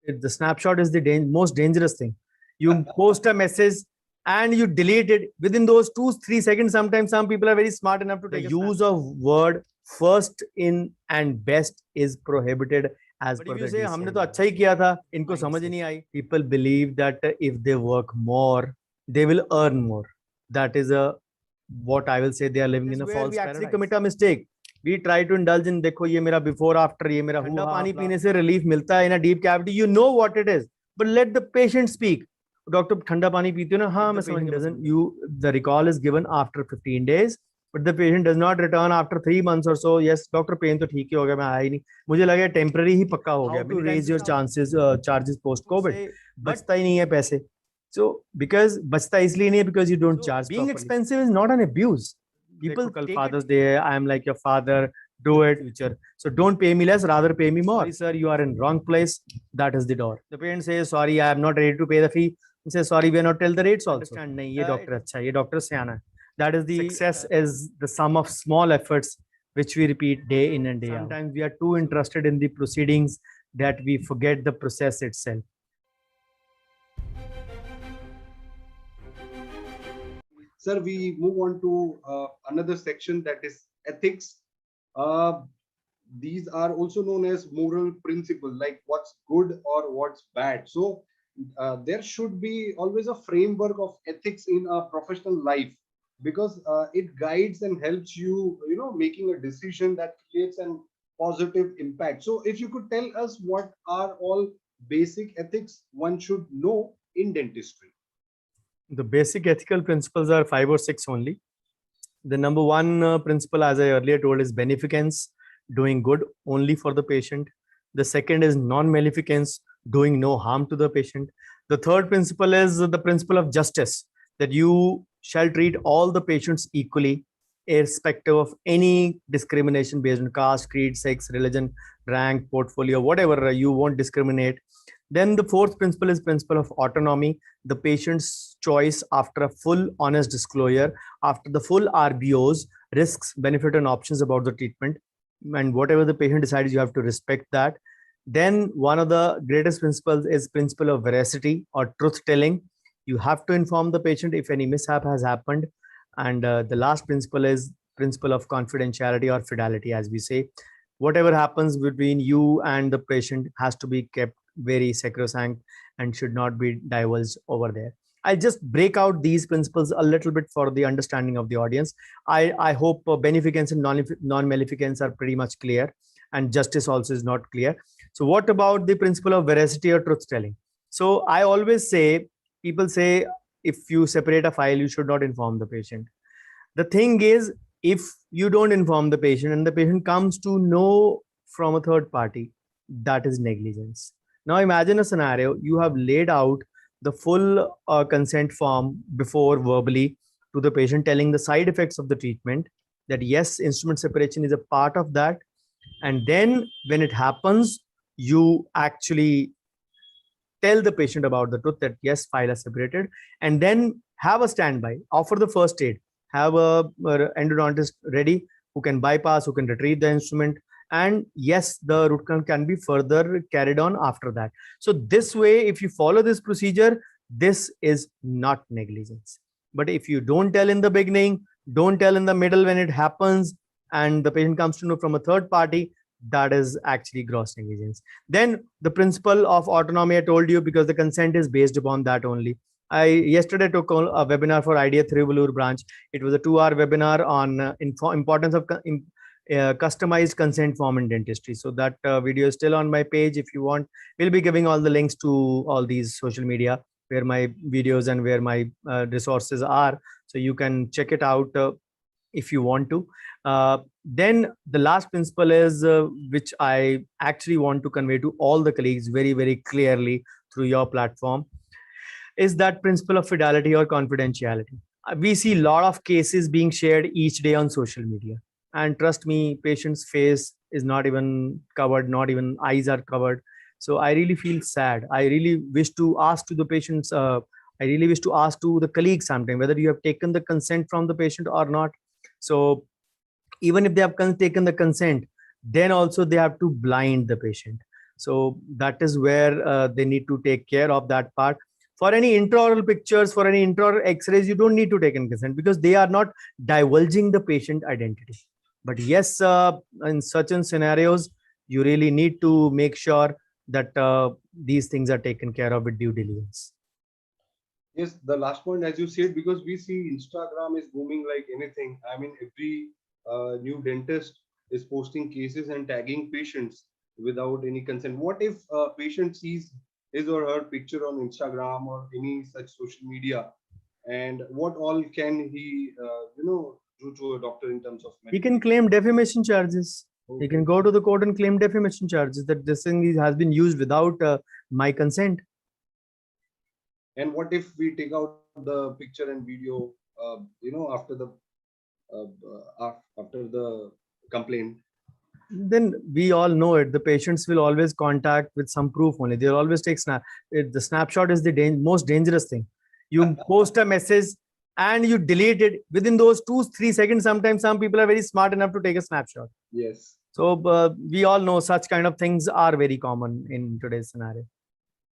The snapshot is the most dangerous thing. You post a message and you delete it within those 2-3 seconds. Sometimes some people are very smart enough to take the use of word first in and best is prohibited as per the DCM. हमने तो अच्छा ही किया था, इनको समझ ही नहीं आई. People believe that if they work more, they will earn more. That is a what I will say, they are living in a false paradise. We actually commit a mistake. We try to indulge in, देखो ये मेरा before after, ये मेरा ठंडा पानी पीने से relief मिलता है in a deep cavity. You know what it is, but let the patient speak. Doctor ठंडा पानी पीते हो ना, हाँ मैं समझ doesn't you the recall is given after 15 days, but the patient does not return after 3 months or so. Yes, doctor pain तो ठीक ही हो गया, मैं आया ही नहीं, मुझे लगा टेम्पररी ही पक्का हो गया. To raise your chances charges post COVID, बचता ही नहीं है पैसे. So because बचता इसलिए नहीं है because you don't charge. Being expensive is not an abuse. People take Father's Day, I am like your father, do it future. So don't pay me less, rather pay me more. Sorry sir, you are in wrong place. That is the door. The patient says sorry, I am not ready to pay the fee. He says sorry, we are not tell the rates also. Understand? नहीं ये doctor अच्छा है, ये doctor सियाना है. That is the success is the sum of small efforts which we repeat day in and day out. Sometimes we are too interested in the proceedings that we forget the process itself. Sir, we move on to another section, that is ethics. These are also known as moral principles, like what's good or what's bad. So there should be always a framework of ethics in a professional life, because it guides and helps you, making a decision that creates an positive impact. So if you could tell us what are all basic ethics one should know in dentistry. The basic ethical principles are 5 or 6 only. The number one principle, as I earlier told, is beneficence, doing good only for the patient. The second is non-maleficence, doing no harm to the patient. The third principle is the principle of justice, that you shall treat all the patients equally, irrespective of any discrimination based on caste, creed, sex, religion, rank, portfolio, whatever. You won't discriminate. Then the fourth principle is principle of autonomy, the patient's choice after a full honest disclosure, after the full RBOs, risks, benefit and options about the treatment, and whatever the patient decides, you have to respect that. Then one of the greatest principles is principle of veracity or truth telling. You have to inform the patient if any mishap has happened. And the last principle is principle of confidentiality or fidelity, as we say. Whatever happens between you and the patient has to be kept very sacrosanct and should not be divulged over there. I'll just break out these principles a little bit for the understanding of the audience. I hope beneficence and non-maleficence are pretty much clear, and justice also is not clear. So what about the principle of veracity or truth telling? So I always say, people say, if you separate a file, you should not inform the patient. The thing is, if you don't inform the patient and the patient comes to know from a third party, that is negligence. Now imagine a scenario, you have laid out the full consent form before verbally to the patient, telling the side effects of the treatment, that yes, instrument separation is a part of that. And then when it happens, you actually tell the patient about the truth, that yes, file is separated, and then have a standby, offer the first aid, have a endodontist ready who can bypass, who can retrieve the instrument. And yes, the root canal can be further carried on after that. So this way, if you follow this procedure, this is not negligence. But if you don't tell in the beginning, don't tell in the middle when it happens, and the patient comes to know from a third party, that is actually gross negligence. Then the principle of autonomy I told you, because the consent is based upon that only. I yesterday took a webinar for IDA Thiruvallur branch. It was a 2-hour webinar on importance of customized consent form in dentistry. So that video is still on my page. If you want, we'll be giving all the links to all these social media where my videos and where my resources are. So you can check it out if you want to. Then the last principle is which I actually want to convey to all the colleagues very, very clearly through your platform, is that principle of fidelity or confidentiality. We see a lot of cases being shared each day on social media. And trust me, patient's face is not even covered, not even eyes are covered. So I really feel sad. I really wish to ask to the patients, I really wish to ask to the colleagues sometime whether you have taken the consent from the patient or not. So even if they have taken the consent, then also they have to blind the patient. So that is where they need to take care of that part. For any intraoral pictures, for any intraoral x-rays, you don't need to take in consent because they are not divulging the patient identity. But yes, in certain scenarios, you really need to make sure that these things are taken care of with due diligence. Yes, the last point, as you said, because we see Instagram is booming like anything. I mean, every new dentist is posting cases and tagging patients without any consent. What if a patient sees his or her picture on Instagram or any such social media, and what all can he, do to a doctor in terms of He medical? can claim defamation charges. He can Okay. go to the court and claim defamation charges that this thing has been used without my consent. And what if we take out the picture and video, after the after the complaint? Then we all know it. The patients will always contact with some proof only. They'll always take snap. The snapshot is the most dangerous thing. You post a message and you delete it within those 2-3 seconds. Sometimes some people are very smart enough to take a snapshot. Yes. So we all know such kind of things are very common in today's scenario.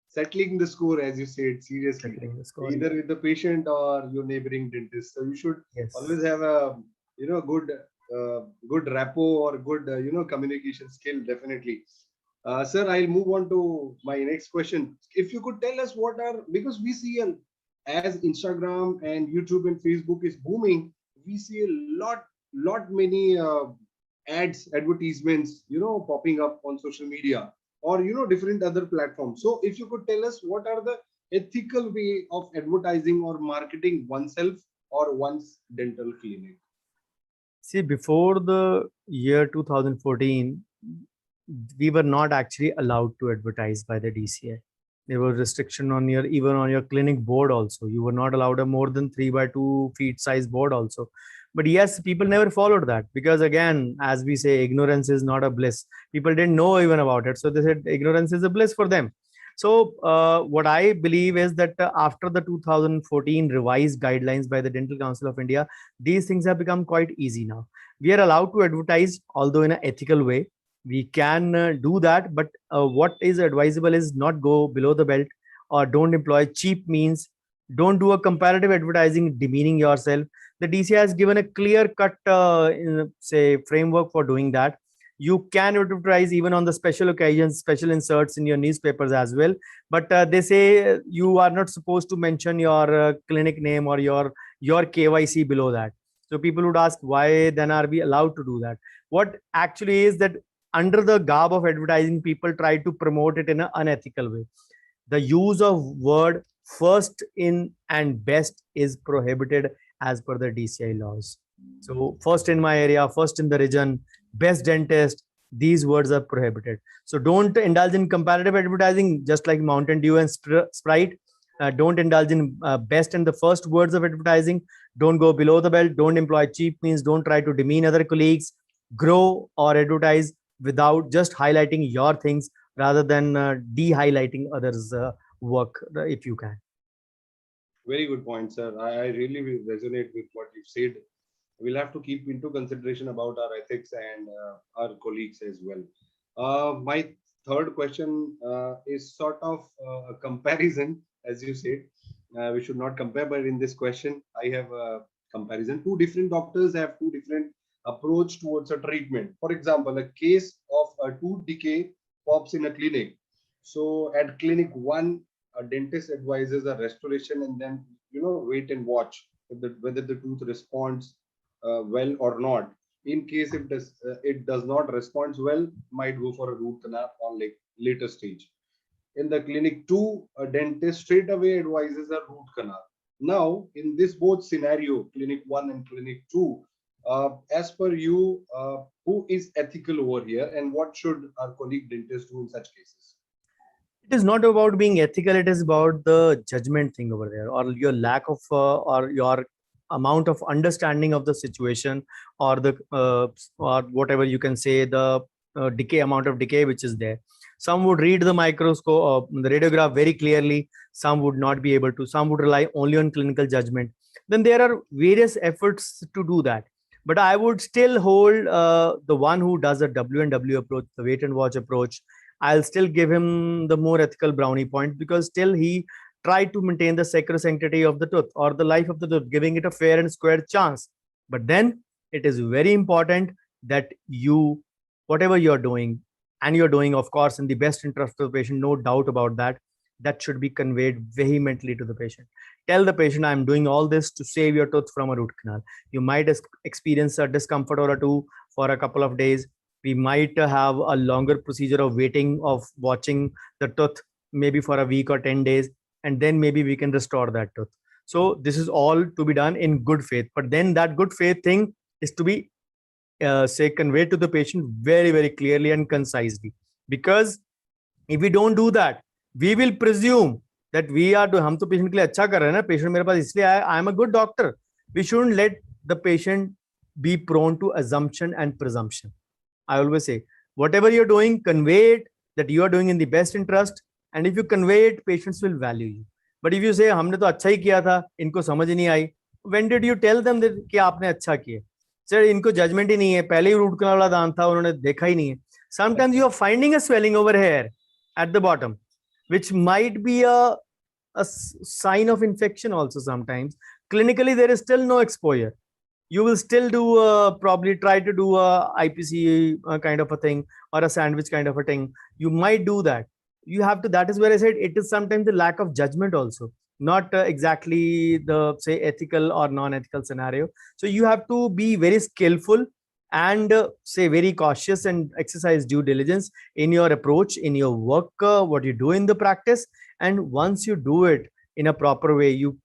Settling the score, as you said, seriously, Settling the score, either yeah. with the patient or your neighboring dentist. So you should Yes. always have a good rapport or good communication skill. Definitely. Sir, I'll move on to my next question. If you could tell us what are, because we see as Instagram and YouTube and Facebook is booming, we see a lot many ads, advertisements, popping up on social media or different other platforms. So if you could tell us what are the ethical way of advertising or marketing oneself or one's dental clinic? See, before the year 2014, we were not actually allowed to advertise by the DCI. There was restriction on your, even on your clinic board also. You were not allowed a more than 3 by 2 feet size board also. But yes, people never followed that because again, as we say, ignorance is not a bliss. People didn't know even about it. So they said ignorance is a bliss for them. So what I believe is that after the 2014 revised guidelines by the Dental Council of India, these things have become quite easy now. We are allowed to advertise, although in an ethical way. We can do that, but what is advisable is not go below the belt or don't employ cheap means. Don't do a comparative advertising demeaning yourself. The DCI has given a clear cut say framework for doing that. You can advertise even on the special occasions, special inserts in your newspapers as well, but they say you are not supposed to mention your clinic name or your KYC below that. So people would ask, why then are we allowed to do that? What actually is that under the garb of advertising, people try to promote it in an unethical way. The use of word first in and best is prohibited as per the DCI laws. So first in my area, first in the region, best dentist, these words are prohibited. So don't indulge in comparative advertising, just like Mountain Dew and Sprite. Don't indulge in best and the first words of advertising. Don't go below the belt. Don't employ cheap means. Don't try to demean other colleagues. Grow or advertise without just highlighting your things rather than de-highlighting others' work, if you can. Very good point, sir. I really will resonate with what you said. We'll have to keep into consideration about our ethics and our colleagues as well. My third question is sort of a comparison, as you said. We should not compare, but in this question, I have a comparison. Two different doctors have two different approach towards a treatment. For example, a case of a tooth decay pops in a clinic. So at clinic one, a dentist advises a restoration and then wait and watch whether the tooth responds well or not. In case it does not respond well, might go for a root canal on like later stage. In the clinic two, a dentist straight away advises a root canal. Now, in this both scenario, clinic one and clinic two, as per you, who is ethical over here, and what should our colleague dentists do in such cases? It is not about being ethical. It is about the judgment thing over there, or your lack of or your amount of understanding of the situation, or the or whatever you can say, the decay, amount of decay which is there. Some would read the microscope, the radiograph very clearly. Some would not be able to. Some would rely only on clinical judgment. Then there are various efforts to do that. But I would still hold the one who does a W and W approach, the wait and watch approach. I'll still give him the more ethical brownie point, because still he tried to maintain the sacrosanctity of the tooth or the life of the tooth, giving it a fair and square chance. But then it is very important that you, whatever you're doing, and you're doing, of course, in the best interest of the patient, no doubt about that, that should be conveyed vehemently to the patient. Tell the patient, I'm doing all this to save your tooth from a root canal. You might experience a discomfort or a two for a couple of days. We might have a longer procedure of waiting, of watching the tooth maybe for a week or 10 days, and then maybe we can restore that tooth. So this is all to be done in good faith. But then that good faith thing is to be say conveyed to the patient very, very clearly and concisely. Because if we don't do that, we will presume that we are doing, हम तो patient के लिए अच्छा कर रहे हैं ना, patient मेरे पास इसलिए आया, I am a good doctor. We shouldn't let the patient be prone to assumption and presumption. I always say, whatever you're doing, convey it that you are doing in the best interest, and if you convey it, patients will value you. But if you say हमने तो अच्छा ही किया था, इनको समझ नहीं आई, when did you tell them that कि आपने अच्छा किया? सर इनको जजमेंट ही नहीं है, पहले ही रूट कनाल वाला दांत था, उन्होंने देखा ही नहीं है. Sometimes you are finding a swelling over here at the bottom, which might be a sign of infection also. Sometimes clinically there is still no exposure. You will still do probably try to do a IPC kind of a thing, or a sandwich kind of a thing. You might do that. You have to, that is where I said it is sometimes the lack of judgment also, not exactly the say ethical or non-ethical scenario. So you have to be very skillful and say very cautious and exercise due diligence in your approach, in your work, what you do in the practice. And once you do it in a proper way, you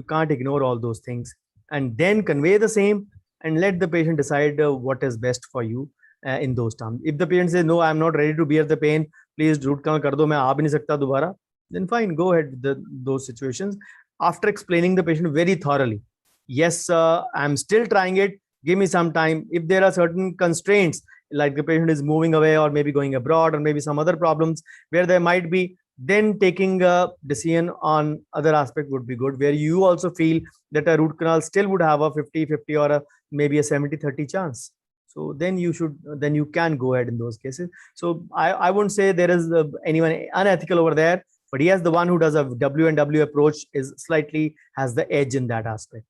can't ignore all those things, and then convey the same and let the patient decide what is best for you in those terms. If the patient says, no, I'm not ready to bear the pain, please root canal kar do, main aa bhi nahi sakta dobara, then fine, go ahead with those situations. After explaining the patient very thoroughly, yes, I'm still trying it, give me some time. If there are certain constraints, like the patient is moving away or maybe going abroad or maybe some other problems where there might be, then taking a decision on other aspect would be good, where you also feel that a root canal still would have a 50-50 or maybe a 70-30 chance. So then you should, then you can go ahead in those cases. So I wouldn't say there is anyone unethical over there, but yes, the one who does a W&W approach is slightly has the edge in that aspect.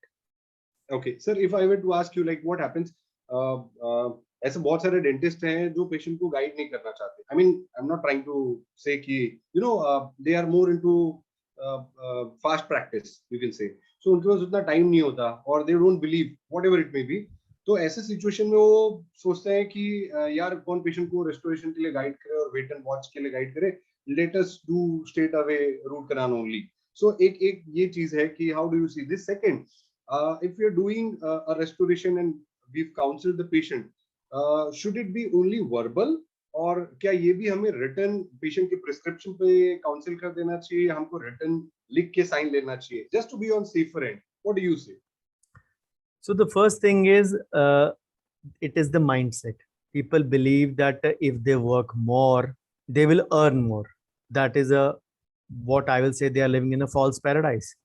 Okay, sir, if I were to ask you, like, what happens, ऐसे बहुत सारे dentist हैं जो patient को guide नहीं करना चाहते. I mean, I am not trying to say कि you know they are more into fast practice, you can say. So उनके पास उतना टाइम नहीं होता, और they don't believe whatever it may be. तो ऐसे सिचुएशन में वो सोचते हैं कि यार कौन पेशेंट को रेस्टोरेशन के लिए गाइड करे और वेट एंड वॉच के लिए गाइड करे, let us do straight away root canal only. So एक ये चीज है कि how do you see this. Second, if you're doing a restoration and we've counseled the patient, should it be only verbal, और क्या ये भी हमें रिटर्न पेशेंट के प्रिस्क्रिप्शन पे काउंसिल कर देना चाहिए, हमको रिटर्न लिख के साइन लेना चाहिए, just to be on safer end? What do you say? So the first thing is it is the mindset. People believe that if they work more, they will earn more. That is what I will say, they are living in a false paradise.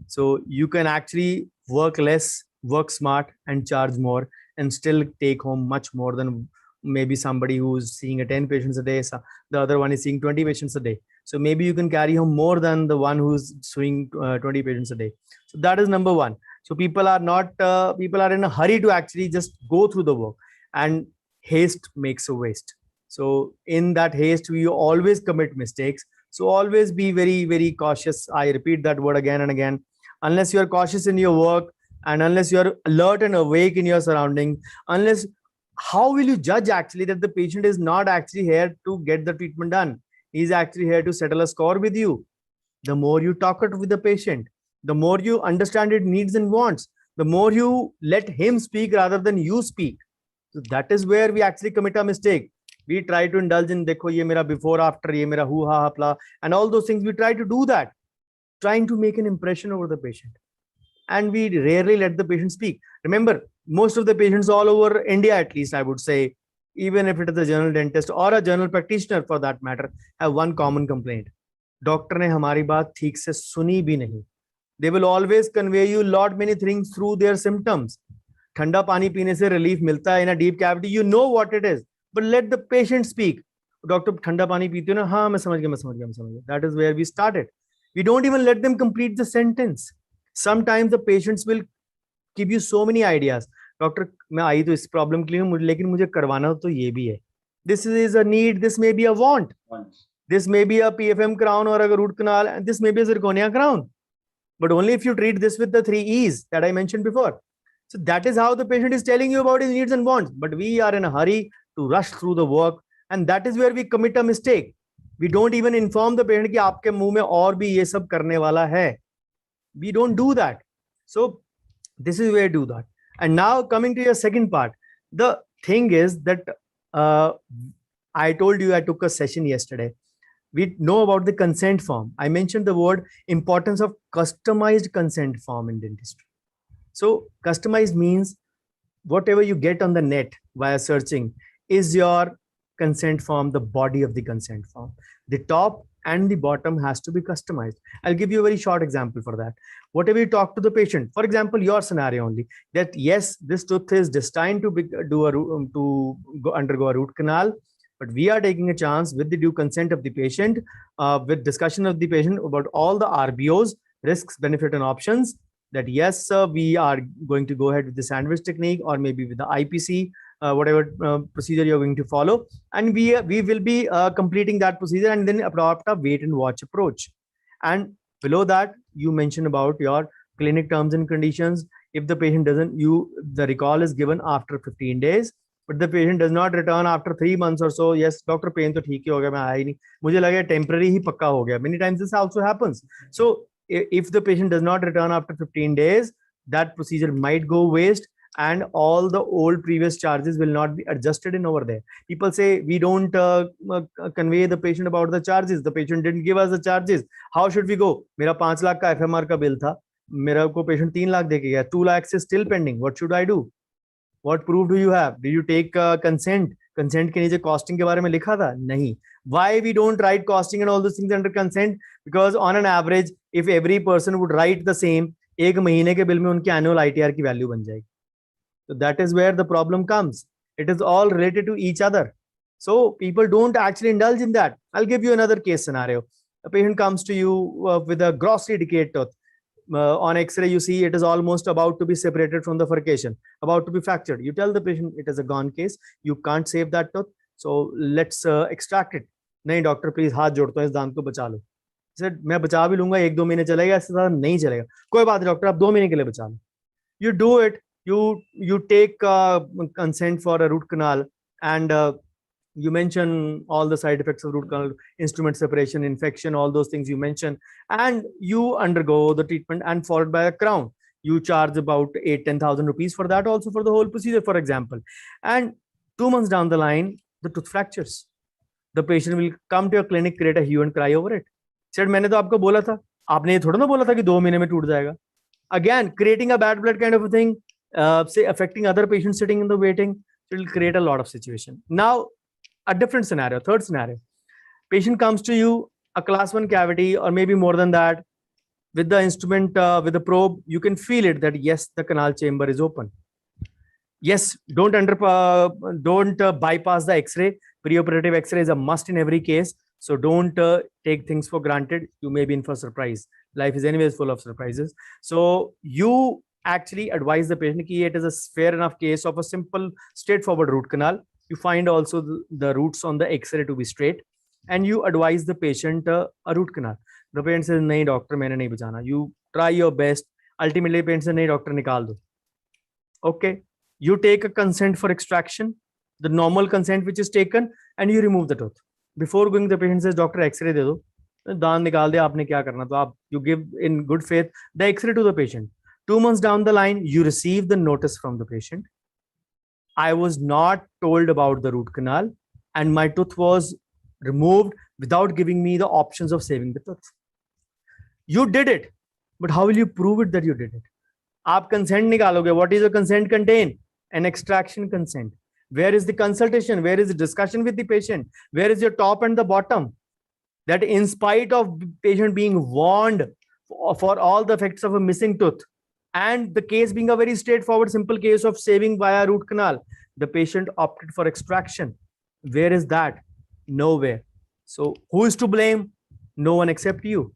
So you can actually work less, work smart, and charge more, and still take home much more than maybe somebody who's seeing 10 patients a day. So the other one is seeing 20 patients a day. So maybe you can carry home more than the one who's seeing 20 patients a day. So that is number one. So people are not, people are in a hurry to actually just go through the work, and haste makes a waste. So in that haste, we always commit mistakes. So always be very, very cautious. I repeat that word again and again. Unless you are cautious in your work, and unless you are alert and awake in your surroundings, unless, how will you judge actually that the patient is not actually here to get the treatment done? He's actually here to settle a score with you. The more you talk it with the patient, the more you understand its needs and wants, the more you let him speak rather than you speak. So that is where we actually commit a mistake. We try to indulge in, dekho ye mera before after, ye mera hu ha hapla, and all those things. We try to do that, trying to make an impression over the patient, and we rarely let the patient speak. Remember, most of the patients all over India, at least I would say, even if it is a general dentist or a general practitioner for that matter, have one common complaint: doctor ने हमारी बात ठीक से सुनी भी नहीं. They will always convey you lot many things through their symptoms. ठंडा पानी पीने से relief मिलता है in a deep cavity, you know what it is, but let the patient speak. Doctor ठंडा पानी पीते हो ना, हाँ मैं समझ गया. That is where we started. We don't even let them complete the sentence. Sometimes the patients will give you so many ideas. Doctor मैं आई तो इस प्रॉब्लम के लिए हूँ, लेकिन मुझे करवाना तो ये भी है. This is a need, this may be a want. This may be a PFM crown or a root canal, and this may be a zirconia crown. But only if you treat this with the 3 E's that I mentioned before. So that is how the patient is telling you about his needs and wants. But we are in a hurry to rush through the work, and that is where we commit a mistake. We don't even inform the patient कि आपके मुंह में और भी ये सब करने वाला है. We don't do that. So this is where we do that. And now coming to your second part, the thing is that I told you I took a session yesterday. We know about the consent form. I mentioned the word importance of customized consent form in dentistry. So customized means whatever you get on the net via searching is your consent form, the body of the consent form. The top and the bottom has to be customized. I'll give you a very short example for that. Whatever you talk to the patient, for example, your scenario only, that yes, this tooth is destined to undergo a root canal, but we are taking a chance with the due consent of the patient, with discussion of the patient about all the RBOs, risks, benefit, and options, that yes, we are going to go ahead with the sandwich technique or maybe with the IPC, whatever procedure you're going to follow. And we will be completing that procedure and then adopt a wait and watch approach. And below that, you mentioned about your clinic terms and conditions. If the patient doesn't, the recall is given after 15 days. But the patient does not return after 3 months or so. Yes, doctor, pain तो ठीक ही हो गया, मैं आया ही नहीं, मुझे लगा temporary ही पक्का हो गया. Many times this also happens. So if the patient does not return after 15 days, that procedure might go waste, and all the old previous charges will not be adjusted in over there. People say we don't convey the patient about the charges. The patient didn't give us the charges. How should we go? मेरा 5 लाख का FMR का bill था, मेरा को patient 3 lakh दे के गया, 2 lakhs is still pending. What should I do? What proof do you have? Did you take consent? Consent के नीचे costing के बारे में लिखा था? नहीं. Why we don't write costing and all those things under consent? Because on an average, if every person would write the same, एक महीने के बिल में उनकी annual ITR की value बन जाएगी. So that is where the problem comes. It is all related to each other. So people don't actually indulge in that. I'll give you another case scenario. A patient comes to you with a grossly decayed tooth. On X-ray, you see it is almost about to be separated from the furcation, about to be fractured. You tell the patient it is a gone case. You can't save that tooth. So let's extract it. नहीं doctor please हाथ जोड़ता हूँ, इस दांत को बचा लो. Sir मैं बचा भी लूंगा, 1-2 महीने चलेगा, इससे ज्यादा नहीं चलेगा. कोई बात नहीं डॉक्टर, आप 2 महीने के लिए बचा लो. You do it. You take consent for a root canal, and you mention all the side effects of root canal, instrument separation, infection, all those things you mention, and you undergo the treatment and followed by a crown. You charge about 8-10,000 rupees for that, also for the whole procedure, for example. And 2 months down the line, the tooth fractures. The patient will come to your clinic, create a hue and cry over it. Said, मैंने तो आपको बोला था, आपने ये थोड़ा ना बोला था कि 2 महीने में टूट जाएगा. Again, creating a bad blood kind of a thing, say affecting other patients sitting in the waiting, it will create a lot of situation. Now, a different scenario, third scenario. Patient comes to you, a class 1 cavity or maybe more than that, with the instrument, with the probe, you can feel it that yes, the canal chamber is open. Yes, don't bypass the X-ray. Preoperative X-ray is a must in every case. So don't take things for granted. You may be in for surprise. Life is anyways full of surprises. So you actually advise the patient that it is a fair enough case of a simple, straightforward root canal. You find also the roots on the X-ray to be straight, and you advise the patient a root canal. The patient says, "नहीं doctor, मैंने नहीं बचाना." You try your best. Ultimately, patient says, "नहीं doctor, निकाल दो." Okay, you take a consent for extraction, the normal consent which is taken, and you remove the tooth. Before going, the patient says, "Doctor, X-ray दे दो." दांत निकाल दे, आपने क्या करना? तो आप you give in good faith the X-ray to the patient. 2 months down the line, you receive the notice from the patient. I was not told about the root canal, and my tooth was removed without giving me the options of saving the tooth. You did it, but how will you prove it that you did it? आप consent निकालोगे. What is the consent contain? An extraction consent. Where is the consultation? Where is the discussion with the patient? Where is your top and the bottom? That in spite of patient being warned for all the effects of a missing tooth, and the case being a very straightforward, simple case of saving via root canal, the patient opted for extraction. Where is that? Nowhere. So who is to blame? No one except you.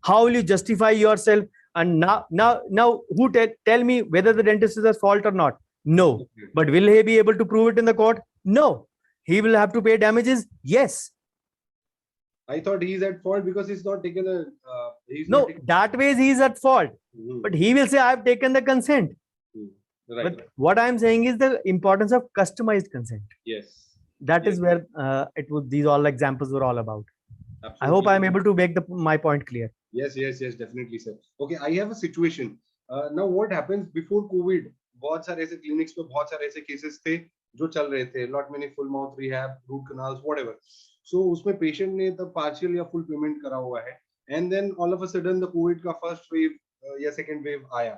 How will you justify yourself? And now, who tell me whether the dentist is at fault or not? No. But will he be able to prove it in the court? No. He will have to pay damages? Yes. I thought he's at fault because he's not taken a. No, that way he's at fault. But he will say, I have taken the consent. Right. But what I'm saying is the importance of customized consent. Yes. That is where these all examples were all about. Absolutely. I hope I'm able to make my point clear. Yes, definitely, sir. Okay, I have a situation. Now, what happens before COVID? बहुत सारे ऐसे clinics पे बहुत सारे ऐसे cases थे जो चल रहे थे. Lot many full mouth rehab, root canals, whatever. So उसमें patient ने तब partial या full payment करा हुआ है. And then all of a sudden the COVID का first wave या second wave आया.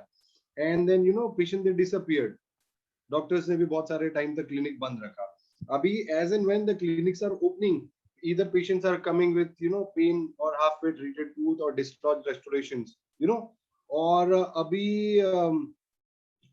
And then patient they disappeared. Doctors ने भी बहुत सारे time तक clinic बंद रखा. अभी as and when the clinics are opening, either patients are coming with pain or halfway treated tooth or dislodged restorations, और अभी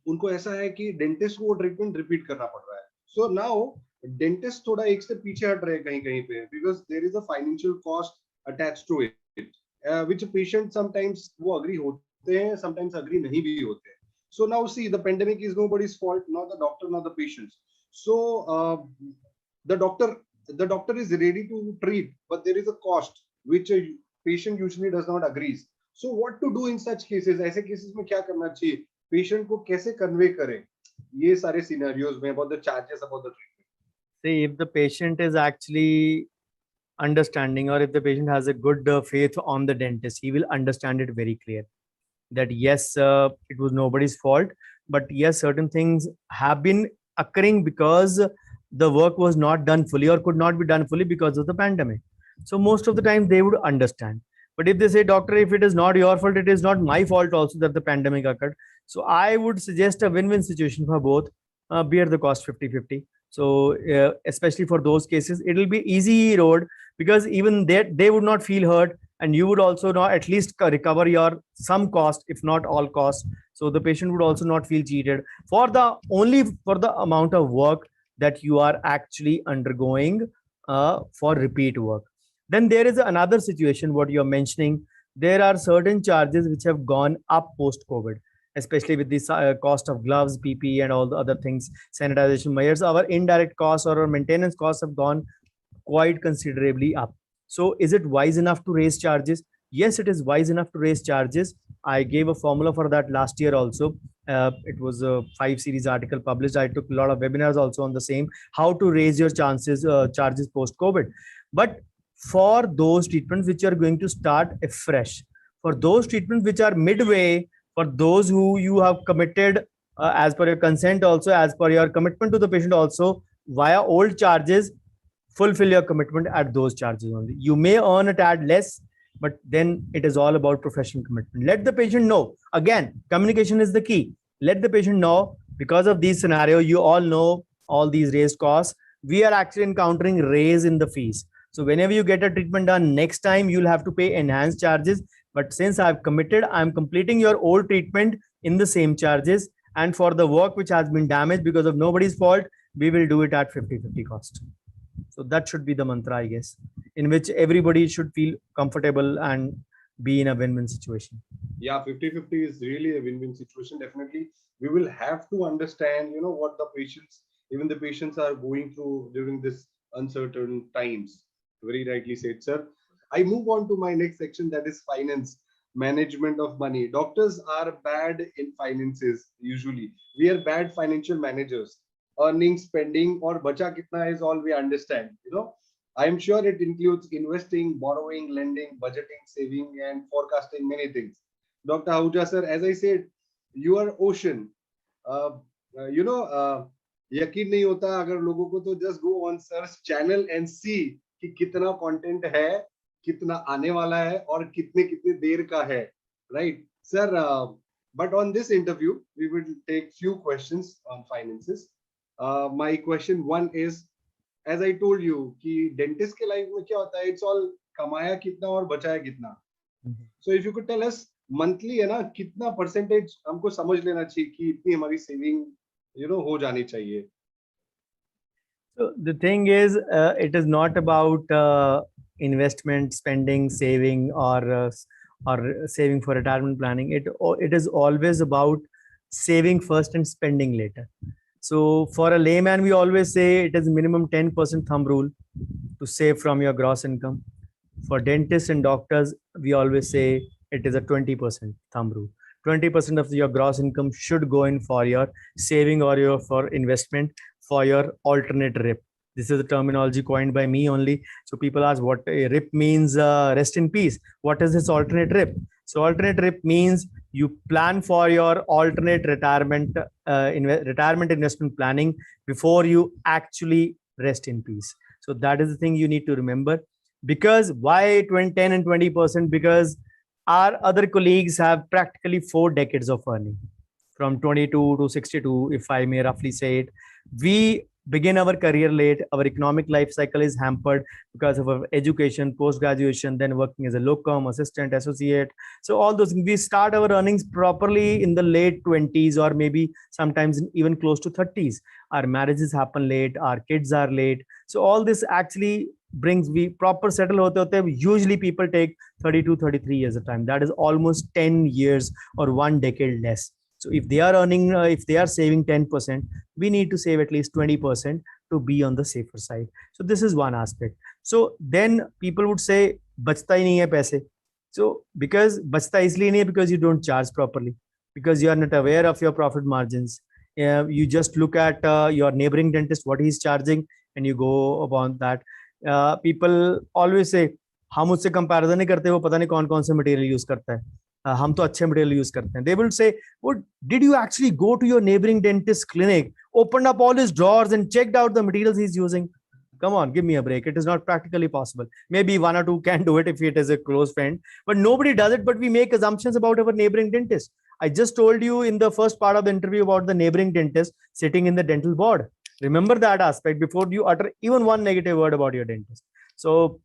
उनको ऐसा है कि डेंटिस्ट को वो ट्रीटमेंट रिपीट करना पड़ रहा है. सो नाउ डेंटिस्ट थोड़ा एक स्टेप पीछे हट रहे हैं कहीं कहीं पे, because there is a financial cost attached to it, which patient sometimes वो अग्री होते हैं, समटाइम्स अग्री नहीं भी होते हैं. So now see the pandemic is nobody's fault, not the doctor, not the patients. So the doctor is ready to treat, but there is a cost which a patient usually does not agree. So what to do in such cases? ऐसे cases में क्या करना चाहिए? Patient को कैसे convey करें ये सारे scenarios में about the charges, about the treatment? See, if the patient is actually understanding, or if the patient has a good faith on the dentist, he will understand it very clear that yes, it was nobody's fault, but yes, certain things have been occurring because the work was not done fully or could not be done fully because of the pandemic. So most of the time they would understand. But if they say, doctor, if it is not your fault, it is not my fault also that the pandemic occurred. So I would suggest a win-win situation for both. Bear the cost 50-50. So especially for those cases, it will be easy road, because even they would not feel hurt, and you would also not at least recover your some cost, if not all costs. So the patient would also not feel cheated for the amount of work that you are actually undergoing for repeat work. Then there is another situation, what you're mentioning. There are certain charges which have gone up post-COVID, especially with the cost of gloves, PPE, and all the other things, sanitization measures. Our indirect costs or our maintenance costs have gone quite considerably up. So is it wise enough to raise charges? Yes, it is wise enough to raise charges. I gave a formula for that last year also. It was a 5 series article published. I took a lot of webinars also on the same, how to raise your charges post COVID. But for those treatments which are going to start afresh, for those treatments which are midway, for those who you have committed as per your consent, also as per your commitment to the patient, also via old charges, fulfill your commitment at those charges only. You may earn a tad less, but then it is all about professional commitment. Let the patient know. Again, communication is the key. Let the patient know, because of these scenario, you all know all these raised costs. We are actually encountering raise in the fees. So whenever you get a treatment done, next time you'll have to pay enhanced charges. But since I've committed, I'm completing your old treatment in the same charges. And for the work which has been damaged because of nobody's fault, we will do it at 50-50 cost. So that should be the mantra, I guess, in which everybody should feel comfortable and be in a win-win situation. Yeah, 50-50 is really a win-win situation. Definitely, we will have to understand, what the patients, even the patients are going through during this uncertain times. Very rightly said, sir. I move on to my next section, that is finance, management of money. Doctors are bad in finances. Usually, we are bad financial managers. Earning, spending, or bacha kitna is all we understand. I'm sure it includes investing, borrowing, lending, budgeting, saving, and forecasting many things. Dr. Ahuja sir, as I said, you are ocean. यकीन नहीं होता अगर लोगों को, तो just go on search channel and see कि कितना content है, कितना आने वाला है, और कितने देर का है, right? Sir, but on this interview, we will take few questions on finances. My question one is, as I told you, कि dentist के life में क्या होता है? It's all कमाया कितना और बचाया कितना. So if you could tell us monthly, है ना, कितना percentage हमको समझ लेना चाहिए कि इतनी हमारी saving, हो जानी चाहिए. So the thing is, it is not about investment, spending, saving, or saving for retirement planning. It is always about saving first and spending later. So for a layman, we always say it is minimum 10% thumb rule to save from your gross income. For dentists and doctors, we always say it is a 20% thumb rule. 20% of your gross income should go in for your saving or your for investment for your alternate RIP. This is the terminology coined by me only. So people ask what a RIP means, rest in peace. What is this alternate RIP? So alternate RIP means you plan for your alternate retirement, retirement investment planning before you actually rest in peace. So that is the thing you need to remember. Because why 20, 10 and 20%? Because our other colleagues have practically 4 decades of earning from 22 to 62, if I may roughly say it. We begin our career late. Our economic life cycle is hampered because of our education, post graduation, then working as a locum, assistant, associate. So all those, we start our earnings properly in the late 20s or maybe sometimes even close to 30s. Our marriages happen late, our kids are late. So all this actually brings, we proper settle hote usually people take 32 33 years of time. That is almost 10 years or 1 decade less. So if they are earning, if they are saving 10%, we need to save at least 20% to be on the safer side. So this is one aspect. So then people would say, bachta hi nahi hai paise. So because bachta isliye nahi hai because you don't charge properly, because you are not aware of your profit margins. You just look at your neighboring dentist, what he's charging, and you go upon that. People always say, हम मुझसे comparison नहीं करते, वो पता नहीं कौन कौन से मटेरियल यूज करता है, हम तो अच्छे मटेरियल यूज करते हैं. They will say, what, did you actually go to your neighboring dentist clinic, opened up all his drawers and checked out the materials he's using? Come on, give me a break. It is not practically possible. Maybe one or two can do it if it is a close friend, but nobody does it. But we make assumptions about our neighboring dentist. I just told you in the first part of the interview about the neighboring dentist sitting in the dental board. Remember that aspect before you utter even one negative word about your dentist. So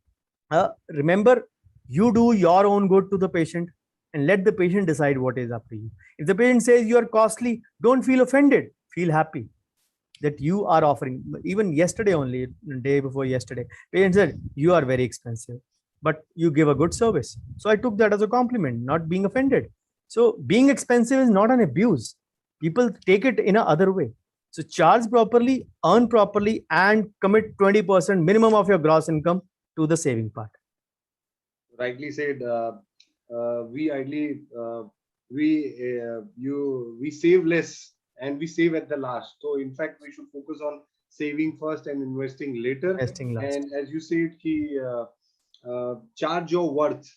remember, you do your own good to the patient and let the patient decide what is up to you. If the patient says you are costly, don't feel offended. Feel happy that you are offering. Even yesterday only, day before yesterday, patient said you are very expensive, but you give a good service. So I took that as a compliment, not being offended. So being expensive is not an abuse. People take it in a other way. So charge properly, earn properly, and commit 20% minimum of your gross income to the saving part. Rightly said. We idly we save less and we save at the last. So in fact, we should focus on saving first and investing later. Investing last. And as you said, charge your worth.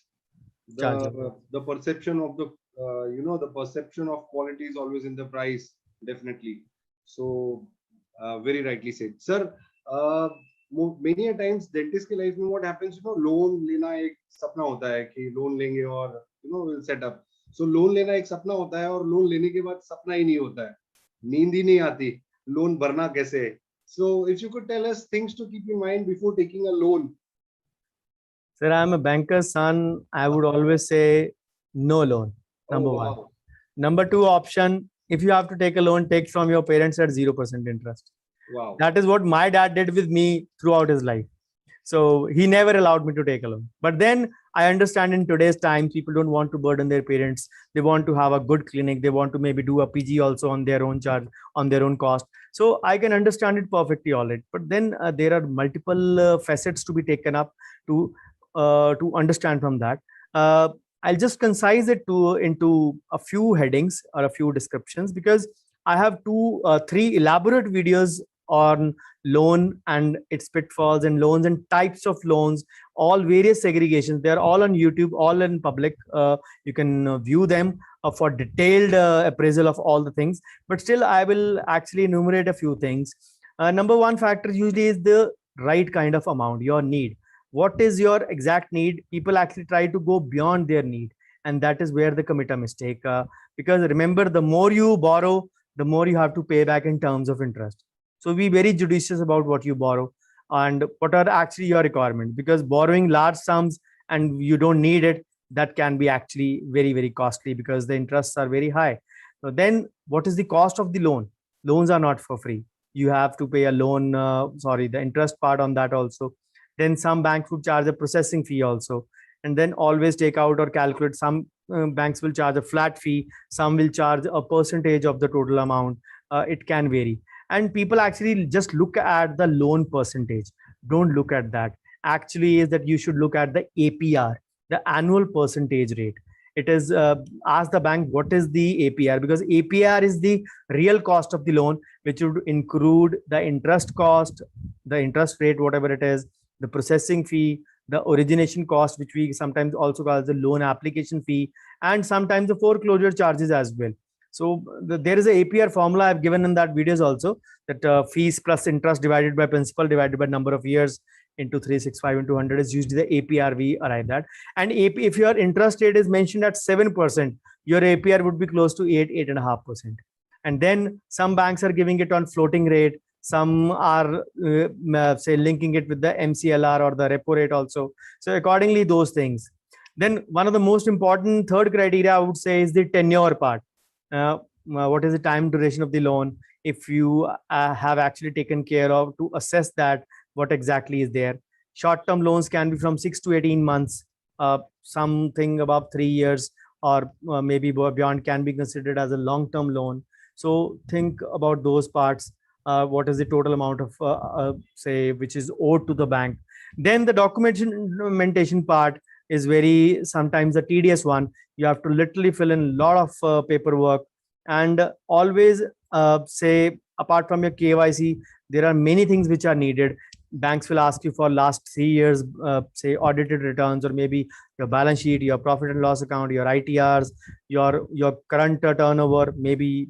The perception of the the perception of quality is always in the price, definitely. So very rightly said, sir. Many a times dentist के life में what happens, loan लेना एक सपना होता है कि loan लेंगे और we'll set up. So loan लेना एक सपना होता है और loan लेने के बाद सपना ही नहीं होता है, नींद ही नहीं आती, loan भरना कैसे. So if you could tell us things to keep in mind before taking a loan. Sir, I'm a banker's son. I would always say no loan. Number one. Number two option, if you have to take a loan, take from your parents at 0% interest. Wow. That is what my dad did with me throughout his life. So he never allowed me to take a loan. But then I understand in today's time, people don't want to burden their parents. They want to have a good clinic. They want to maybe do a PG also on their own charge, on their own cost. So I can understand it perfectly all right. But then there are multiple facets to be taken up to understand from that. I'll just concise it into a few headings or a few descriptions, because I have three elaborate videos on loan and its pitfalls and loans and types of loans, all various segregations. They're all on YouTube, all in public. You can view them for detailed appraisal of all the things. But still, I will actually enumerate a few things. Number one factor usually is the right kind of amount, your need. What is your exact need? People actually try to go beyond their need. And that is where they commit a mistake. Because remember, the more you borrow, the more you have to pay back in terms of interest. So be very judicious about what you borrow and what are actually your requirements, because borrowing large sums and you don't need it, that can be actually very, very costly because the interests are very high. So then what is the cost of the loan? Loans are not for free. you have to pay a loan, the interest part on that also. Then some banks would charge a processing fee also. And then always take out or calculate. Some banks will charge a flat fee, some will charge a percentage of the total amount. It can vary. And people actually just look at the loan percentage. Don't look at that. Actually, is that you should look at the APR, the annual percentage rate. It is ask the bank what is the APR, because APR is the real cost of the loan, which would include the interest cost, the interest rate, whatever it is, the processing fee, the origination cost, which we sometimes also call the loan application fee, and sometimes the foreclosure charges as well. So there is a APR formula I've given in that videos also, that fees plus interest divided by principal divided by number of years into 365 into 100 is usually the APR we arrive at. And if your interest rate is mentioned at 7%, your APR would be close to 8.5%. And then some banks are giving it on floating rate. Some are say linking it with the MCLR or the repo rate also. So accordingly, those things. Then one of the most important third criteria I would say is the tenure part. What is the time duration of the loan? If you have actually taken care of to assess that what exactly is there. Short-term loans can be from 6 to 18 months, something above 3 years, or maybe beyond can be considered as a long-term loan. So think about those parts. What is the total amount of say which is owed to the bank? Then the documentation part is very sometimes a tedious one. You have to literally fill in a lot of paperwork, and always say apart from your KYC, there are many things which are needed. Banks will ask you for last 3 years, say audited returns, or maybe your balance sheet, your profit and loss account, your ITRs, your current turnover, maybe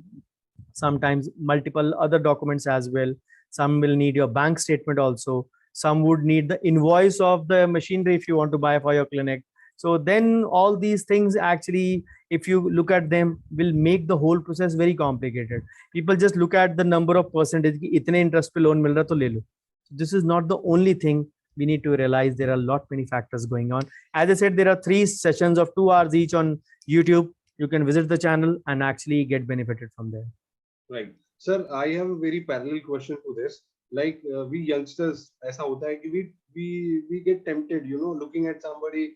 sometimes multiple other documents as well. Some will need your bank statement also. Some would need the invoice of the machinery if you want to buy for your clinic. So then all these things actually, if you look at them, will make the whole process very complicated. People just look at the number of percentage ki itne interest pe loan mil raha to le lo. This is not the only thing. We need to realize there are a lot many factors going on. As I said, there are 3 sessions of 2 hours each on YouTube. You can visit the channel and actually get benefited from there. Right. Sir, I have a very parallel question to this. Like we youngsters, ऐसा होता है कि we get tempted, you know, looking at somebody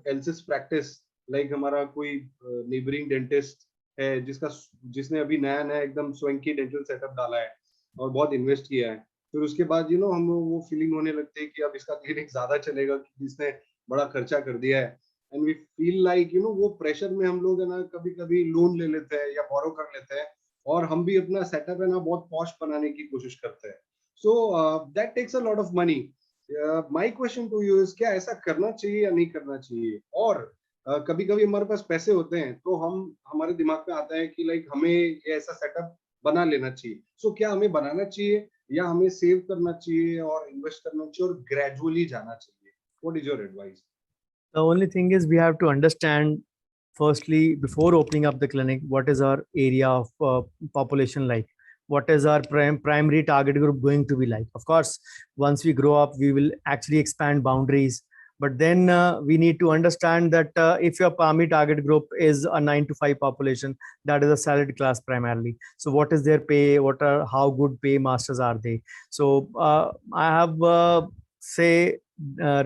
else's practice. Like हमारा कोई neighboring dentist है जिसने अभी नया एकदम swanky dental setup डाला है और बहुत invest किया है. फिर उसके बाद you know हम वो feeling होने लगते हैं कि अब इसका clinic ज़्यादा चलेगा कि जिसने बड़ा खर्चा कर दिया है. And we feel like you know वो pressure में हम लोग है ना कभी-कभी loan ले लेते हैं या borrow कर लेते हैं और हम भी अपना सेटअप है ना बहुत पॉश बनाने की कोशिश करते हैं. So that takes a lot of money. My question to you is क्या ऐसा करना चाहिए या नहीं करना चाहिए? और कभी-कभी हमारे पास पैसे होते हैं तो हमारे दिमाग में आता है कि लाइक हमें ये ऐसा सेटअप बना लेना चाहिए. सो क्या हमें बनाना चाहिए या हमें सेव करना चाहिए और इन्वेस्ट करना चाहिए और ग्रेजुअली जाना चाहिए? What is your advice? The only thing is we have to understand firstly, before opening up the clinic, what is our area of population like? What is our primary target group going to be like? Of course, once we grow up, we will actually expand boundaries. But then we need to understand that if your primary target group is a 9 to 5 population, that is a salaried class primarily. So what is their pay? How good pay masters are they? So I have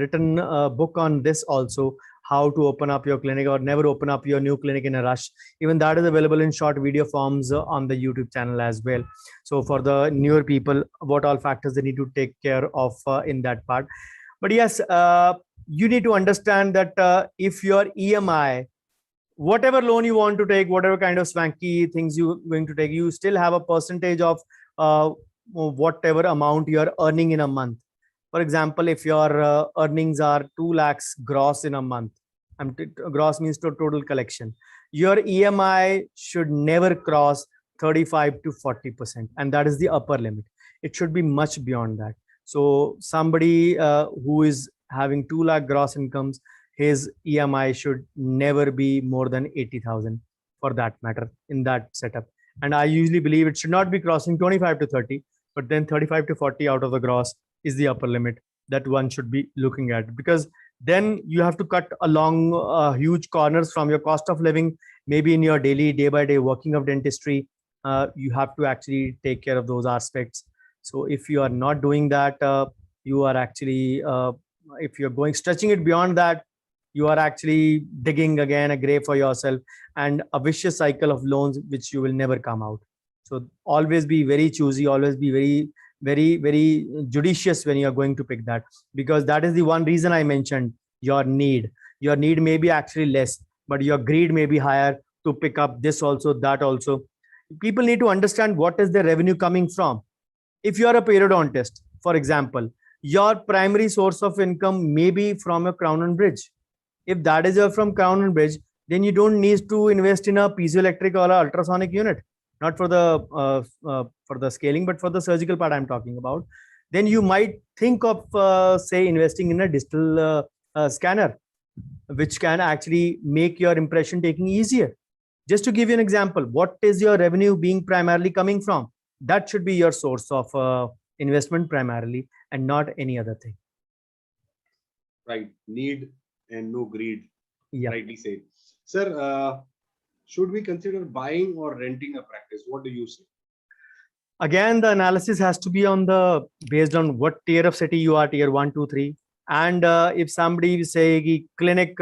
written a book on this also, how to open up your clinic or never open up your new clinic in a rush. Even that is available in short video forms on the YouTube channel as well. So for the newer people, what all factors they need to take care of in that part. But yes, you need to understand that if your EMI, whatever loan you want to take, whatever kind of swanky things you're going to take, you still have a percentage of whatever amount you're earning in a month. For example, if your earnings are 2 lakhs gross in a month, gross means total collection, your EMI should never cross 35 to 40%. And that is the upper limit. It should be much beyond that. So somebody who is having 2 lakh gross incomes, his EMI should never be more than 80,000 for that matter in that setup. And I usually believe it should not be crossing 25 to 30, but then 35 to 40 out of the gross is the upper limit that one should be looking at, because then you have to cut along huge corners from your cost of living, maybe in your daily day by day working of dentistry. you have to actually take care of those aspects. So if you are not doing that, you are actually, if you're going stretching it beyond that, you are actually digging again a grave for yourself and a vicious cycle of loans which you will never come out. So always be very choosy, always be very judicious when you are going to pick that, because that is the one reason I mentioned. Your need may be actually less, but your greed may be higher to pick up this also, that also. People need to understand what is the revenue coming from. If you are a periodontist, for example, your primary source of income may be from a crown and bridge. If that is from crown and bridge, then you don't need to invest in a piezoelectric or a ultrasonic unit, not for the scaling, but for the surgical part I'm talking about. Then you might think of say investing in a digital scanner, which can actually make your impression taking easier. Just to give you an example, what is your revenue being primarily coming from? That should be your source of investment primarily, and not any other thing. Right. Need and no greed. Yeah. Rightly said. Sir, should we consider buying or renting a practice? What do you say? Again, the analysis has to be on the based on what tier of city you are, tier 1, 2, 3. And if somebody say ki clinic,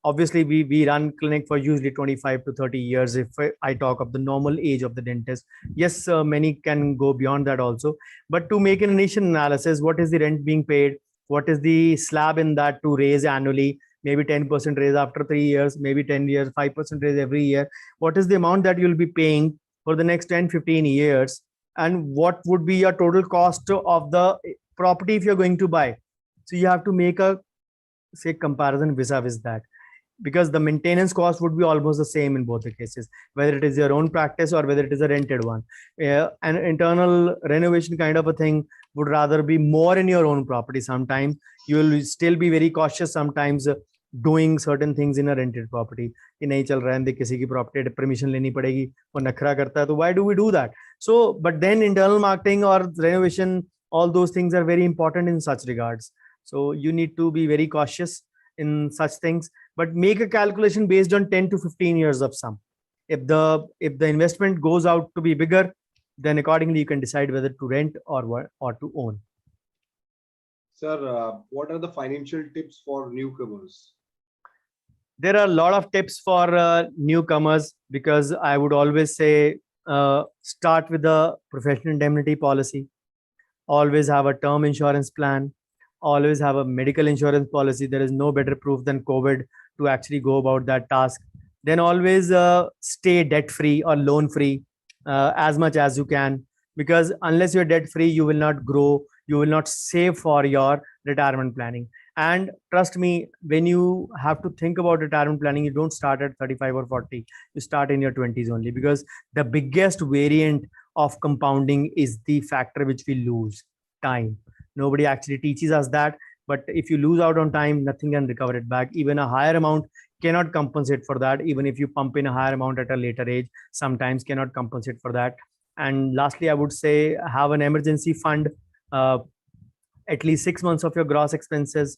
obviously we run clinic for usually 25 to 30 years. If I talk of the normal age of the dentist, yes, many can go beyond that also. But to make an initial analysis, what is the rent being paid? What is the slab in that to raise annually? Maybe 10% raise after 3 years, maybe 10 years, 5% raise every year. What is the amount that you'll be paying for the next 10, 15 years? And what would be your total cost of the property if you're going to buy? So you have to make a say comparison vis-a-vis that, because the maintenance cost would be almost the same in both the cases, whether it is your own practice or whether it is a rented one. An internal renovation kind of a thing would rather be more in your own property. Sometimes you will still be very cautious sometimes doing certain things in a rented property. कि नहीं चल रहा है, किसी की property permission लेनी पड़ेगी, वो नखरा करता है, तो why do we do that? So but then internal marketing or renovation, all those things are very important in such regards. So you need to be very cautious in such things, but make a calculation based on 10 to 15 years of sum. If the investment goes out to be bigger, then accordingly you can decide whether to rent or to own. Sir, what are the financial tips for newcomers? There are a lot of tips for newcomers, because I would always say start with the professional indemnity policy. Always have a term insurance plan. Always have a medical insurance policy. There is no better proof than COVID to actually go about that task. Then always stay debt free or loan free as much as you can, because unless you're debt free, you will not grow, you will not save for your retirement planning. And trust me, when you have to think about retirement planning, you don't start at 35 or 40, you start in your 20s only, because the biggest variant of compounding is the factor which we lose: time. Nobody actually teaches us that, but if you lose out on time, nothing can recover it back. Even a higher amount cannot compensate for that. Even if you pump in a higher amount at a later age, sometimes cannot compensate for that. And lastly, I would say have an emergency fund, uh, at least 6 months of your gross expenses,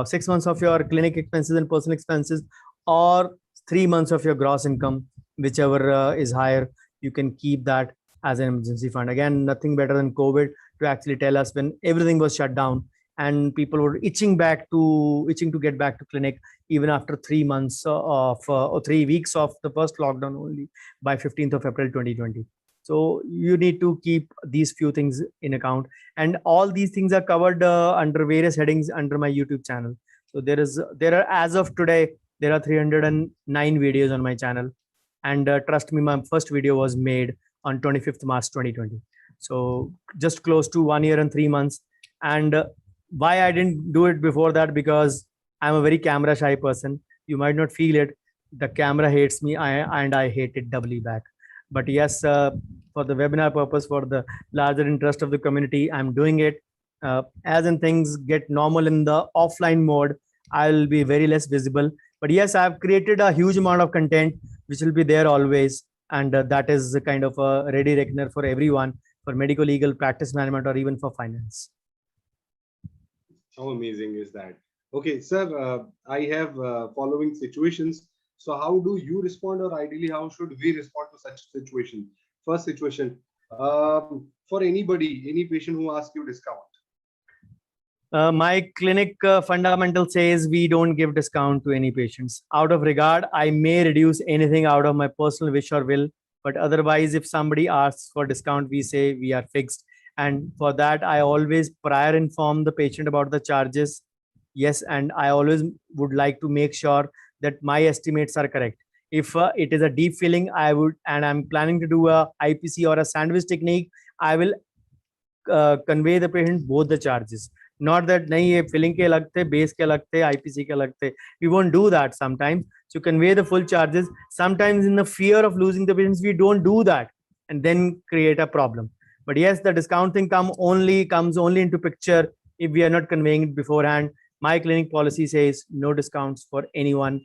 6 months of your clinic expenses and personal expenses, or 3 months of your gross income, whichever is higher. You can keep that as an emergency fund. Again, nothing better than COVID to actually tell us when everything was shut down and people were itching to get back to clinic, even after 3 months or 3 weeks of the first lockdown only, by 15th of April 2020. So you need to keep these few things in account, and all these things are covered under various headings under my YouTube channel. So there are, as of today, there are 309 videos on my channel, and trust me, my first video was made on 25th March 2020. So just close to 1 year and 3 months. And why I didn't do it before that, because I'm a very camera shy person. You might not feel it. The camera hates me, and I hate it doubly back. But yes, for the webinar purpose, for the larger interest of the community, I'm doing it. As in things get normal in the offline mode, I'll be very less visible. But yes, I've created a huge amount of content which will be there always, and that is a kind of a ready reckoner for everyone, for medical, legal, practice management, or even for finance. How amazing is that? Okay, sir, I have following situations. So how do you respond, or ideally, how should we respond to such situation? first situation. For anybody, any patient who asks you discount. My clinic fundamental says we don't give discount to any patients. Out of regard, I may reduce anything out of my personal wish or will, but otherwise, if somebody asks for discount, we say we are fixed. And for that, I always prior inform the patient about the charges. Yes, and I always would like to make sure that my estimates are correct. If it is a deep filling, I would, and I'm planning to do a IPC or a sandwich technique, I will convey the patient both the charges. Not that nahi ye filling ke alag the, base ke alag the, IPC ke alag the. We won't do that sometimes. So convey the full charges. Sometimes in the fear of losing the patients, we don't do that and then create a problem. But yes, the discount thing comes only into picture if we are not conveying it beforehand. My clinic policy says no discounts for anyone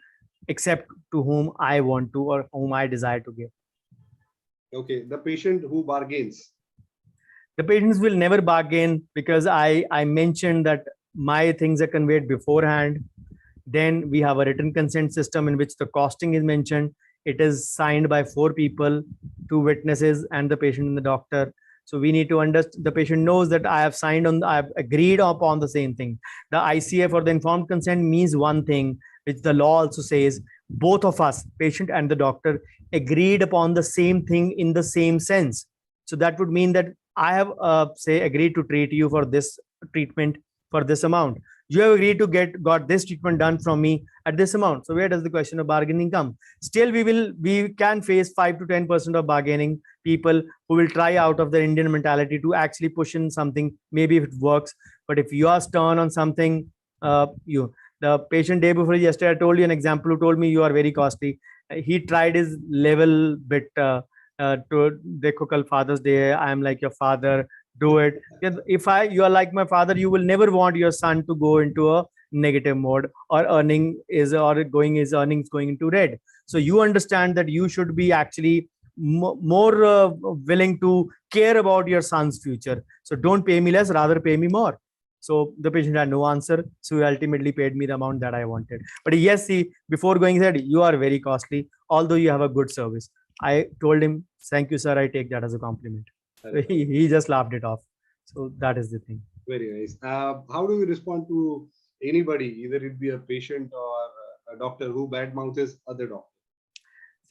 except to whom I want to or whom I desire to give. Okay, the patient who bargains. The patients will never bargain because I mentioned that my things are conveyed beforehand. Then we have a written consent system in which the costing is mentioned. It is signed by 4 people, 2 witnesses and the patient and the doctor. So we need to understand, the patient knows that I have signed on, I have agreed upon the same thing. The ICF or the informed consent means one thing, which the law also says, both of us, patient and the doctor, agreed upon the same thing in the same sense. So that would mean that I have say agreed to treat you for this treatment for this amount. You have agreed to got this treatment done from me at this amount. So where does the question of bargaining come? Still, we can face 5 to 10% of bargaining people who will try out of their Indian mentality to actually push in something. Maybe if it works, but if you are stern on something, the patient day before yesterday, I told you an example who told me you are very costly. He tried his level bit. To dekho kal Father's Day, I am like your father, do it. If you are like my father, you will never want your son to go into a negative mode or earnings going into red. So you understand that you should be actually more willing to care about your son's future. So don't pay me less, rather pay me more. So the patient had no answer. So he ultimately paid me the amount that I wanted. But yes, before going, he said, you are very costly, although you have a good service. I told him, thank you, sir. I take that as a compliment. He just laughed it off. So that is the thing. Very nice. How do you respond to anybody, either it be a patient or a doctor who badmouths other doctor?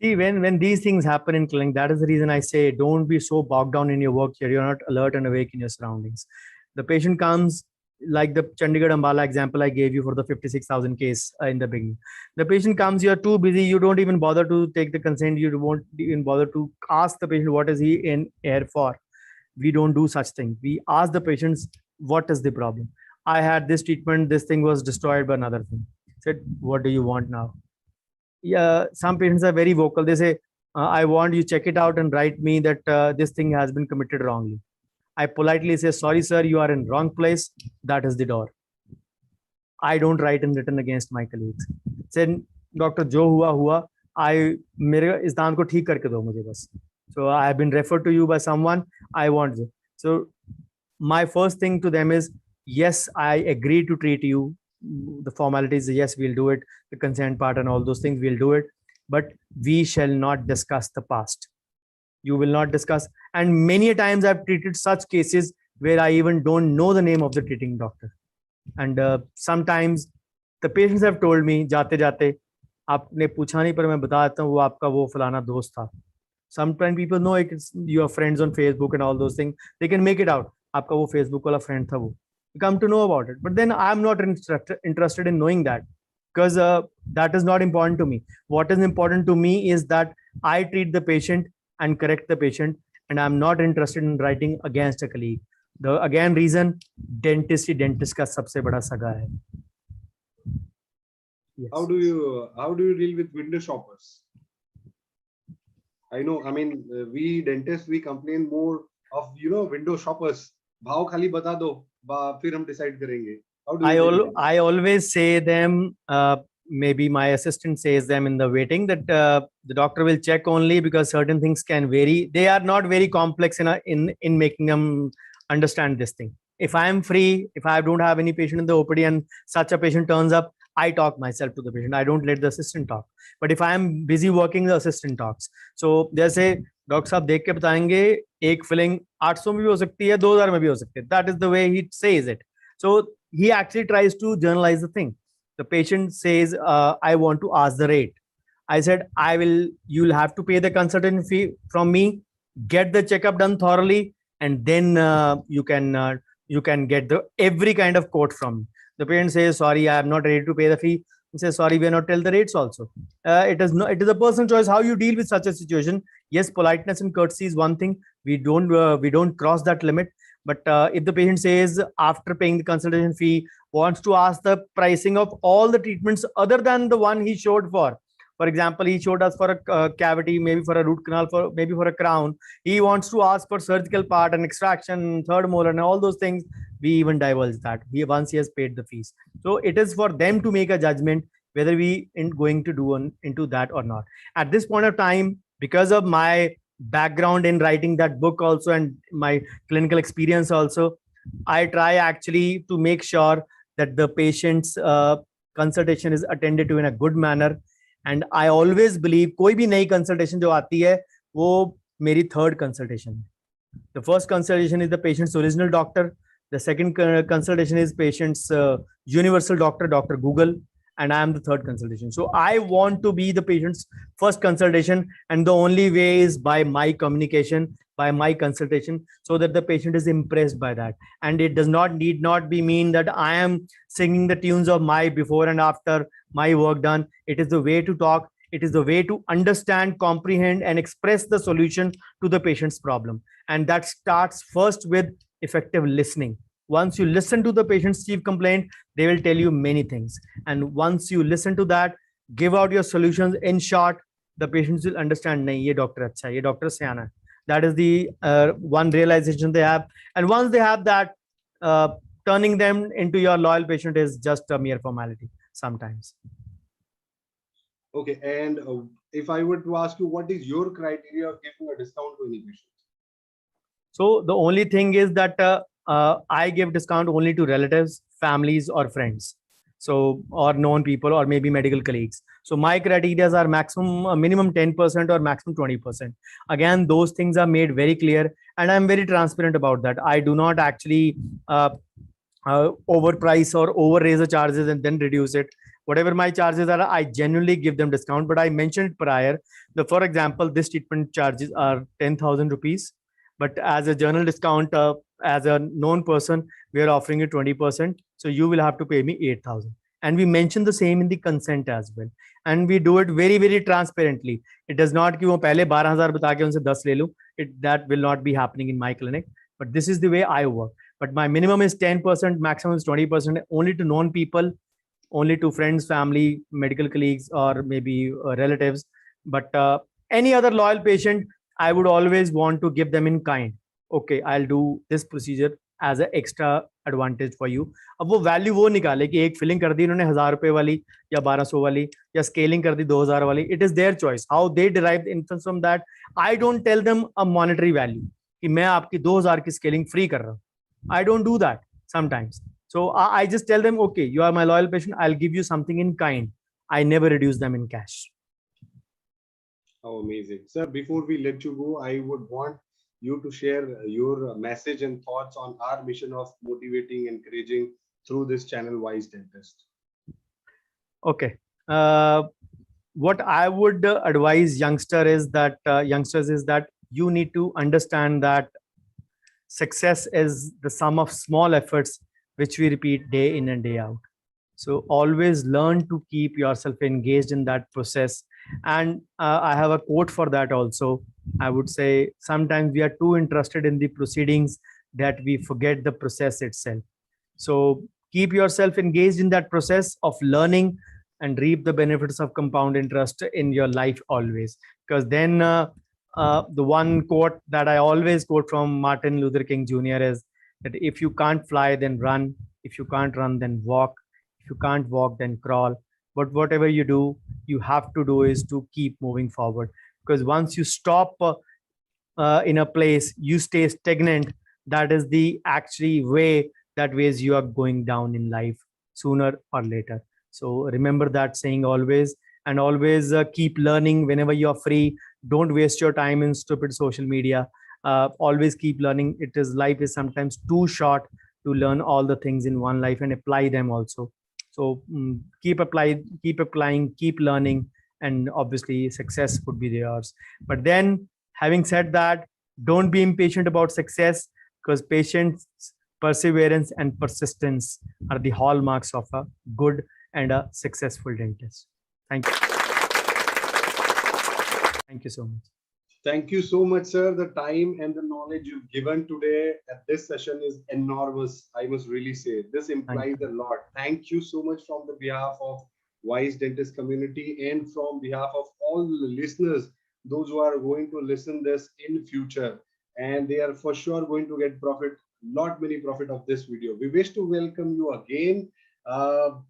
See, when these things happen in clinic, that is the reason I say don't be so bogged down in your work here. You're not alert and awake in your surroundings. The patient comes, like the Chandigarh Ambala example I gave you for the 56,000 case in the beginning. The patient comes, you're too busy, you don't even bother to take the consent, you won't even bother to ask the patient what is he in air for. We don't do such thing. We ask the patients, what is the problem? I had this treatment, this thing was destroyed by another thing. Said, what do you want now? Yeah, some patients are very vocal. They say, I want you check it out and write me that this thing has been committed wrongly. I politely say, sorry, sir, you are in wrong place. That is the door. I don't write in written against my colleagues. Said, doctor, jo hua, mere is daan ko theek karke do mujhe bas. So I have been referred to you by someone. I want you. So my first thing to them is, yes, I agree to treat you. The formalities, yes, we'll do it. The consent part and all those things, we'll do it. But we shall not discuss the past. You will not discuss. And many a times I've treated such cases where I even don't know the name of the treating doctor. And sometimes the patients have told me, जाते जाते, आपने पूछा नहीं पर मैं बता देता हूँ वो आपका वो फलाना दोस्त था. Sometimes people know you are friends on Facebook and all those things. They can make it out. आपका वो Facebook वाला friend था वो. You come to know about it. But then I'm not interested in knowing that because that is not important to me. What is important to me is that I treat the patient and correct the patient, and I'm not interested in writing against a colleague. The again reason, dentist का सबसे बड़ा सगा है. Yes. How do you deal with window shoppers? I know, I mean, we dentists, we complain more of window shoppers. भाव खाली बता दो, फिर हम decide करेंगे. How do you I always say them. Maybe my assistant says them in the waiting that the doctor will check only because certain things can vary. They are not very complex in making them understand this thing. If I am free, if I don't have any patient in the OPD and such a patient turns up, I talk myself to the patient. I don't let the assistant talk. But if I am busy working, the assistant talks. So there's a doctor साहब देख के बताएंगे एक filling 800 में भी हो सकती है, 2000 में भी हो सकती है. That is the way he says it. So he actually tries to journalize the thing. The patient says, I want to ask the rate. I said, you'll have to pay the consultant fee from me, get the checkup done thoroughly, and then you can get the every kind of quote from me. The patient says, sorry, I am not ready to pay the fee. He says, sorry, we are not tell the rates also. It is a personal choice how you deal with such a situation. Yes, politeness and courtesy is one thing. We don't cross that limit. But if the patient says after paying the consultation fee, wants to ask the pricing of all the treatments other than the one he showed for example, he showed us for a cavity, maybe for a root canal, for maybe for a crown. He wants to ask for surgical part and extraction, third molar, and all those things. We even divulge that once he has paid the fees. So it is for them to make a judgment whether we in going to do into that or not. At this point of time, because of my background in writing that book also and my clinical experience also, I try actually to make sure that the patient's consultation is attended to in a good manner. And I always believe कोई भी नई consultation जो आती है वो मेरी third consultation है. The first consultation is the patient's original doctor. The second consultation is patient's universal doctor, Dr. Google, and I am the third consultation. So I want to be the patient's first consultation, and the only way is by my communication, by my consultation, so that the patient is impressed by that. And it need not be mean that I am singing the tunes of my before and after my work done. It is the way to talk. It is the way to understand, comprehend, and express the solution to the patient's problem. And that starts first with effective listening. Once you listen to the patient's chief complaint, they will tell you many things. And once you listen to that, give out your solutions in short, the patients will understand, nahi, ye doctor acha hai, ye doctor siyana hai. That is the one realization they have. And once they have that, turning them into your loyal patient is just a mere formality sometimes. Okay, and if I were to ask you, what is your criteria of giving a discount to any patient? So the only thing is that I give discount only to relatives, families, or friends. So, or known people, or maybe medical colleagues. So my criteria are maximum, minimum 10% or maximum 20%. Again, those things are made very clear, and I'm very transparent about that. I do not actually overprice or over raise the charges and then reduce it. Whatever my charges are, I genuinely give them discount. But I mentioned prior, for example, this treatment charges are 10,000 rupees. But as a general discount, as a known person, we are offering you 20%. So you will have to pay me 8,000. And we mention the same in the consent as well. And we do it very, very transparently. It does not कि वो पहले 12,000 बता के उनसे 10 ले लूं. That will not be happening in my clinic. But this is the way I work. But my minimum is 10%, maximum is 20%, only to known people, only to friends, family, medical colleagues, or maybe relatives. But any other loyal patient, I would always want to give them in kind. Okay, I'll do this procedure as an extra advantage for you. अब वो value वो निकाले कि एक filling कर दी इन्होंने 1000 रुपए वाली या 1200 वाली या स्केलिंग कर दी 2000 वाली. It is their choice how they derive influence from that. I don't tell them a monetary value कि मैं आपकी 2000 की स्केलिंग फ्री कर रहा हूँ. I don't do that sometimes. So I just tell them, okay, you are my loyal patient. I'll give you something in kind. I never reduce them in cash. Oh, amazing. Sir, before we let you go, I would want you to share your message and thoughts on our mission of motivating, encouraging through this channel, Wise Dentist. Okay. What I would advise youngsters is that you need to understand that success is the sum of small efforts which we repeat day in and day out. So always learn to keep yourself engaged in that process. And I have a quote for that also. I would say sometimes we are too interested in the proceedings that we forget the process itself. So keep yourself engaged in that process of learning and reap the benefits of compound interest in your life always. Because then the one quote that I always quote from Martin Luther King Jr. is that if you can't fly, then run. If you can't run, then walk. If you can't walk, then crawl. But whatever you do, you have to do is to keep moving forward. Because once you stop in a place, you stay stagnant. That is the actually way that ways you are going down in life sooner or later. So remember that saying always. and always keep learning whenever you are free. Don't waste your time in stupid social media. Always keep learning. Life is sometimes too short to learn all the things in one life and apply them also. So keep applying, keep learning, and obviously success would be yours. But then, having said that, don't be impatient about success, because patience, perseverance, and persistence are the hallmarks of a good and a successful dentist. Thank you. Thank you so much. Thank you so much, sir. The time and the knowledge you've given today at this session is enormous. I must really say this implies a lot. Thank you so much from the behalf of Wise Dentist community and from behalf of all the listeners, those who are going to listen this in future, and they are for sure going to get profit, not many profit of this video. We wish to welcome you again.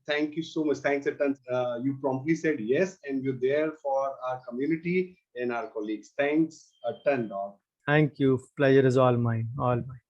Thank you so much. Thanks a ton. You promptly said yes, and you're there for our community and our colleagues. Thanks a ton, dog. Thank you. Pleasure is all mine. All mine.